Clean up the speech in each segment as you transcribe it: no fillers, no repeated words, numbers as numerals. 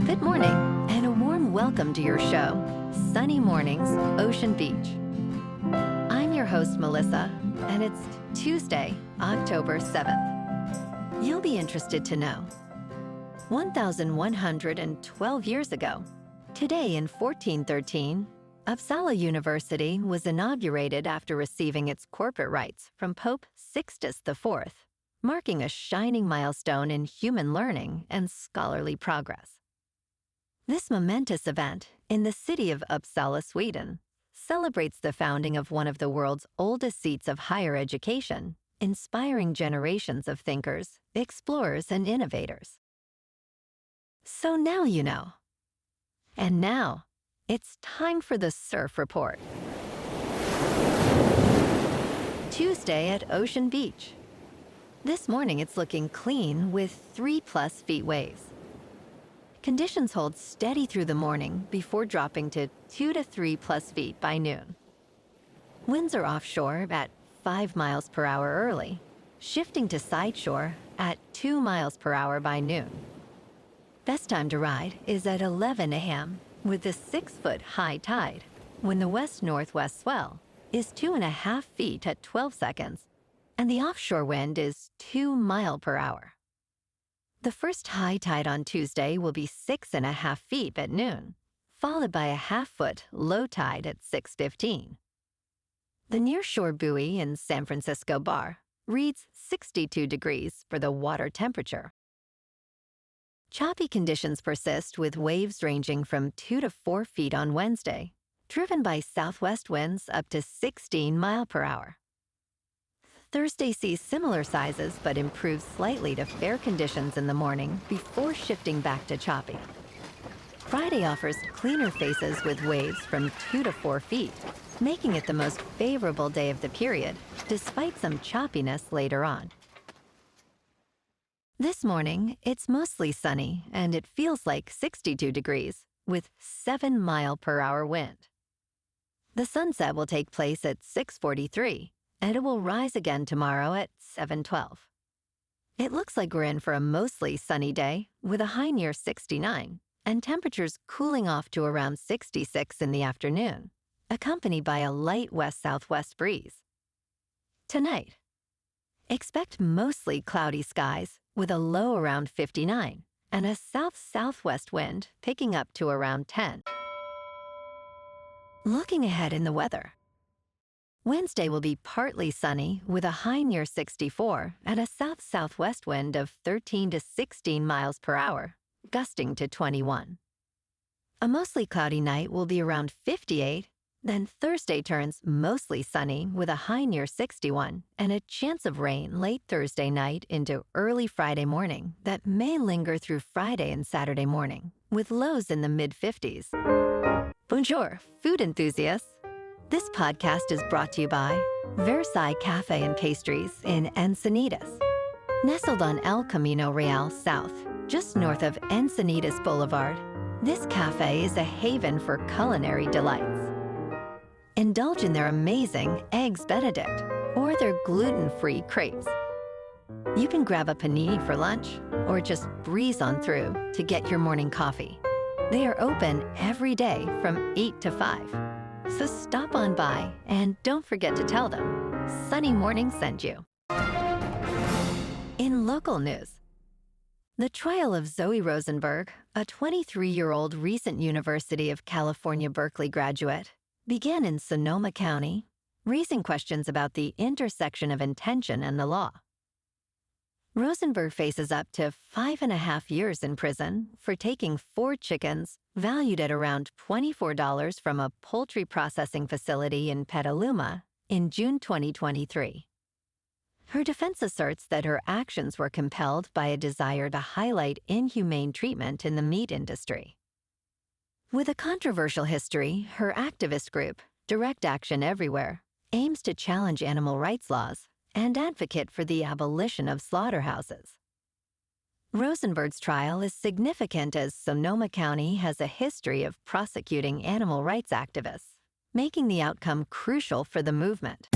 Good morning, and a warm welcome to your show, Sunny Mornings, Ocean Beach. I'm your host, Melissa, and it's Tuesday, October 7th. You'll be interested to know 1,112 years ago, today in 1413, Uppsala University was inaugurated after receiving its corporate rights from Pope Sixtus IV, marking a shining milestone in human learning and scholarly progress. This momentous event in the city of Uppsala, Sweden, celebrates the founding of one of the world's oldest seats of higher education, inspiring generations of thinkers, explorers, and innovators. So now you know. And now, it's time for the Surf Report. Tuesday at Ocean Beach. This morning it's looking clean with 3+ feet waves. Conditions hold steady through the morning before dropping to 2 to 3+ feet by noon. Winds are offshore at 5 miles per hour early, shifting to sideshore at 2 miles per hour by noon. Best time to ride is at 11 a.m. with a 6-foot high tide, when the west-northwest swell is 2.5 feet at 12 seconds, and the offshore wind is 2 miles per hour. The first high tide on Tuesday will be 6.5 feet at noon, followed by a 1/2-foot low tide at 6:15. The nearshore buoy in San Francisco Bar reads 62 degrees for the water temperature. Choppy conditions persist with waves ranging from 2 to 4 feet on Wednesday, driven by southwest winds up to 16 miles per hour. Thursday sees similar sizes but improves slightly to fair conditions in the morning before shifting back to choppy. Friday offers cleaner faces with waves from 2 to 4 feet, making it the most favorable day of the period, despite some choppiness later on. This morning, it's mostly sunny and it feels like 62 degrees with 7 mile per hour wind. The sunset will take place at 6:43, and it will rise again tomorrow at 7:12. It looks like we're in for a mostly sunny day with a high near 69 and temperatures cooling off to around 66 in the afternoon, accompanied by a light west-southwest breeze. Tonight, expect mostly cloudy skies with a low around 59 and a south-southwest wind picking up to around 10. Looking ahead in the weather. Wednesday will be partly sunny with a high near 64 and a south-southwest wind of 13 to 16 miles per hour, gusting to 21. A mostly cloudy night will be around 58, then Thursday turns mostly sunny with a high near 61 and a chance of rain late Thursday night into early Friday morning that may linger through Friday and Saturday morning, with lows in the mid-50s. Bonjour, food enthusiasts. This podcast is brought to you by Versailles Cafe and Pastries in Encinitas. Nestled on El Camino Real South, just north of Encinitas Boulevard, this cafe is a haven for culinary delights. Indulge in their amazing Eggs Benedict or their gluten-free crepes. You can grab a panini for lunch or just breeze on through to get your morning coffee. They are open every day from 8 to 5. So stop on by and don't forget to tell them Sunny Morning sent you. In local news, the trial of Zoe Rosenberg, a 23-year-old recent University of California, Berkeley graduate, began in Sonoma County, raising questions about the intersection of intention and the law. Rosenberg faces up to 5.5 years in prison for taking 4 chickens valued at around $24 from a poultry processing facility in Petaluma in June 2023. Her defense asserts that her actions were compelled by a desire to highlight inhumane treatment in the meat industry. With a controversial history, her activist group, Direct Action Everywhere, aims to challenge animal rights laws and advocate for the abolition of slaughterhouses. Rosenberg's trial is significant as Sonoma County has a history of prosecuting animal rights activists, making the outcome crucial for the movement.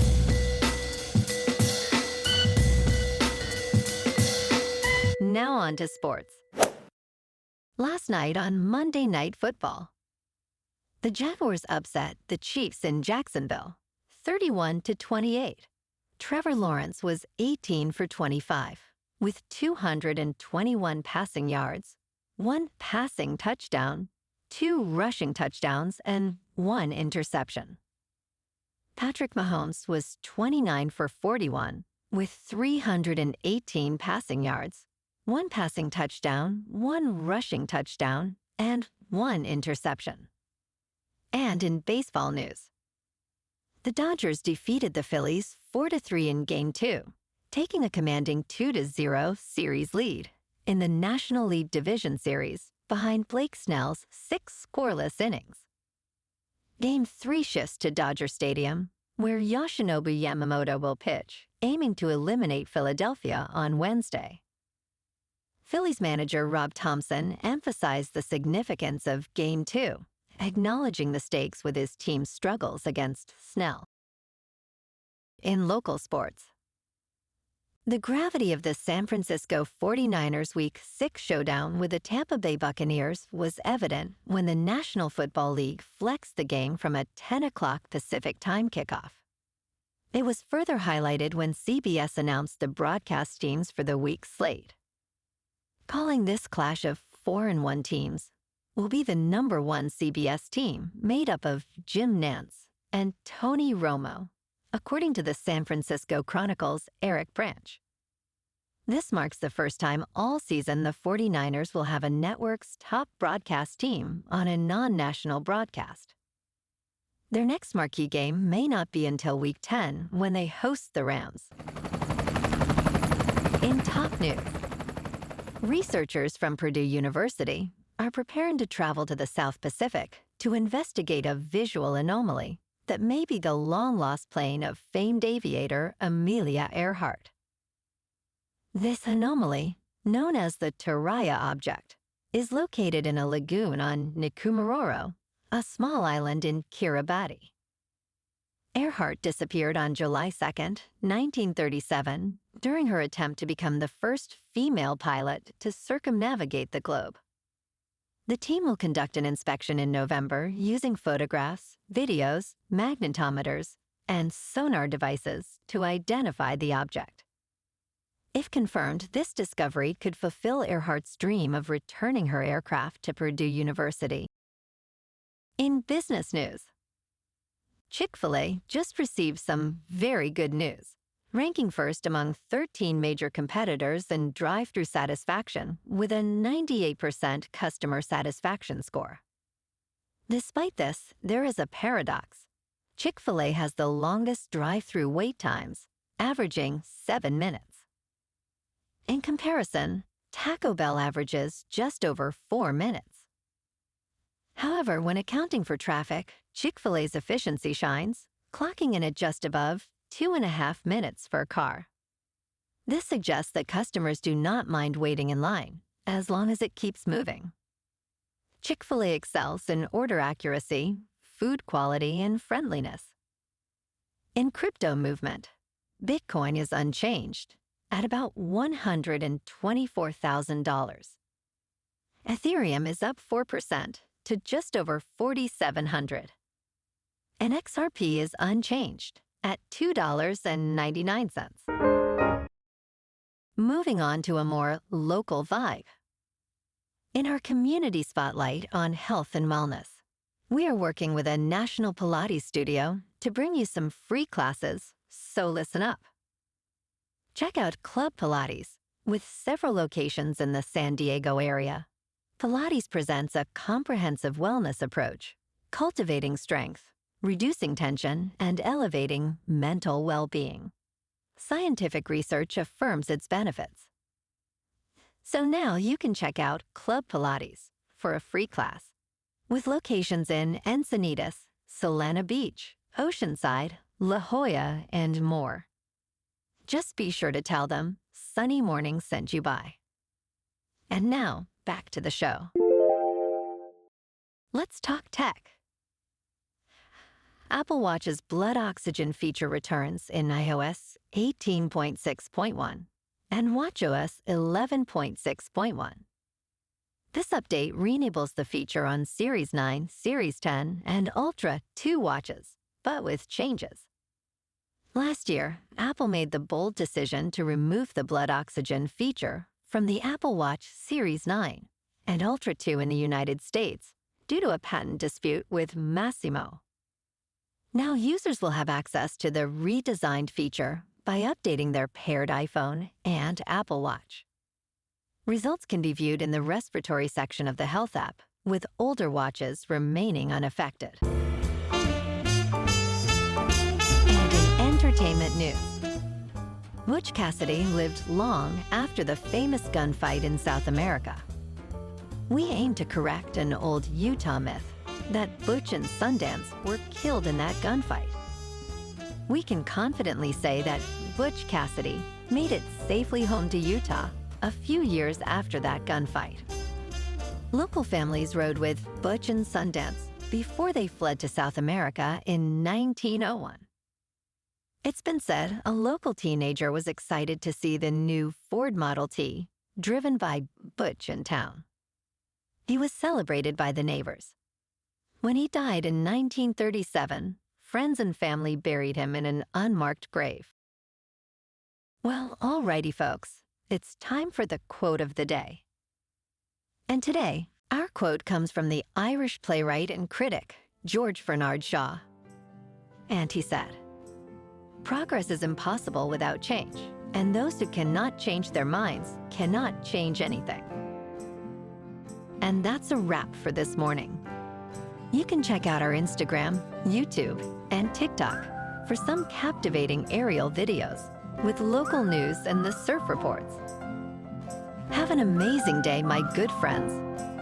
Now on to sports. Last night on Monday Night Football, the Jaguars upset the Chiefs in Jacksonville, 31-28. Trevor Lawrence was 18 for 25, with 221 passing yards, 1 passing touchdown, 2 rushing touchdowns, and 1 interception. Patrick Mahomes was 29 for 41, with 318 passing yards, 1 passing touchdown, 1 rushing touchdown, and 1 interception. And in baseball news, the Dodgers defeated the Phillies 4-3 in Game 2, taking a commanding 2-0 series lead in the National League Division Series behind Blake Snell's 6 scoreless innings. Game 3 shifts to Dodger Stadium, where Yoshinobu Yamamoto will pitch, aiming to eliminate Philadelphia on Wednesday. Phillies manager Rob Thompson emphasized the significance of Game 2, acknowledging the stakes with his team's struggles against Snell. In local sports, the gravity of the San Francisco 49ers Week 6 showdown with the Tampa Bay Buccaneers was evident when the National Football League flexed the game from a 10 o'clock Pacific time kickoff. It was further highlighted when CBS announced the broadcast teams for the week's slate, calling this clash of 4-1 teams will be the number 1 CBS team made up of Jim Nantz and Tony Romo, according to the San Francisco Chronicle's Eric Branch. This marks the first time all season the 49ers will have a network's top broadcast team on a non-national broadcast. Their next marquee game may not be until Week 10 when they host the Rams. In top news, researchers from Purdue University are preparing to travel to the South Pacific to investigate a visual anomaly that may be the long-lost plane of famed aviator Amelia Earhart. This anomaly, known as the Turaya object, is located in a lagoon on Nikumaroro, a small island in Kiribati. Earhart disappeared on July 2, 1937, during her attempt to become the first female pilot to circumnavigate the globe. The team will conduct an inspection in November using photographs, videos, magnetometers, and sonar devices to identify the object. If confirmed, this discovery could fulfill Earhart's dream of returning her aircraft to Purdue University. In business news, Chick-fil-A just received some very good news, ranking first among 13 major competitors in drive-thru satisfaction with a 98% customer satisfaction score. Despite this, there is a paradox. Chick-fil-A has the longest drive-thru wait times, averaging 7 minutes. In comparison, Taco Bell averages just over 4 minutes. However, when accounting for traffic, Chick-fil-A's efficiency shines, clocking in at just above 2.5 minutes for a car. This suggests that customers do not mind waiting in line, as long as it keeps moving. Chick-fil-A excels in order accuracy, food quality, and friendliness. In crypto movement, Bitcoin is unchanged, at about $124,000. Ethereum is up 4% to just over 4,700. And XRP is unchanged at $2.99. Moving on to a more local vibe. In our community spotlight on health and wellness, we are working with a national Pilates studio to bring you some free classes, so listen up. Check out Club Pilates, with several locations in the San Diego area. Pilates presents a comprehensive wellness approach, cultivating strength, reducing tension, and elevating mental well-being. Scientific research affirms its benefits. So now you can check out Club Pilates for a free class, with locations in Encinitas, Solana Beach, Oceanside, La Jolla, and more. Just be sure to tell them Sunny Morning sent you by. And now, back to the show. Let's talk tech. Apple Watch's blood oxygen feature returns in iOS 18.6.1 and watchOS 11.6.1. This update re-enables the feature on Series 9, Series 10, and Ultra 2 watches, but with changes. Last year, Apple made the bold decision to remove the blood oxygen feature from the Apple Watch Series 9 and Ultra 2 in the United States due to a patent dispute with Massimo. Now users will have access to the redesigned feature by updating their paired iPhone and Apple Watch. Results can be viewed in the respiratory section of the Health app, with older watches remaining unaffected. And in entertainment news, Butch Cassidy lived long after the famous gunfight in South America. We aim to correct an old Utah myth that Butch and Sundance were killed in that gunfight. We can confidently say that Butch Cassidy made it safely home to Utah a few years after that gunfight. Local families rode with Butch and Sundance before they fled to South America in 1901. It's been said a local teenager was excited to see the new Ford Model T driven by Butch in town. He was celebrated by the neighbors. When he died in 1937, friends and family buried him in an unmarked grave. Well, alrighty, folks. It's time for the quote of the day. And today, our quote comes from the Irish playwright and critic, George Bernard Shaw. And he said, "Progress is impossible without change, and those who cannot change their minds cannot change anything." And that's a wrap for this morning. You can check out our Instagram, YouTube, and TikTok for some captivating aerial videos with local news and the surf reports. Have an amazing day, my good friends.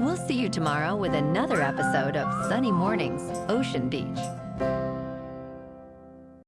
We'll see you tomorrow with another episode of Sunny Mornings, Ocean Beach.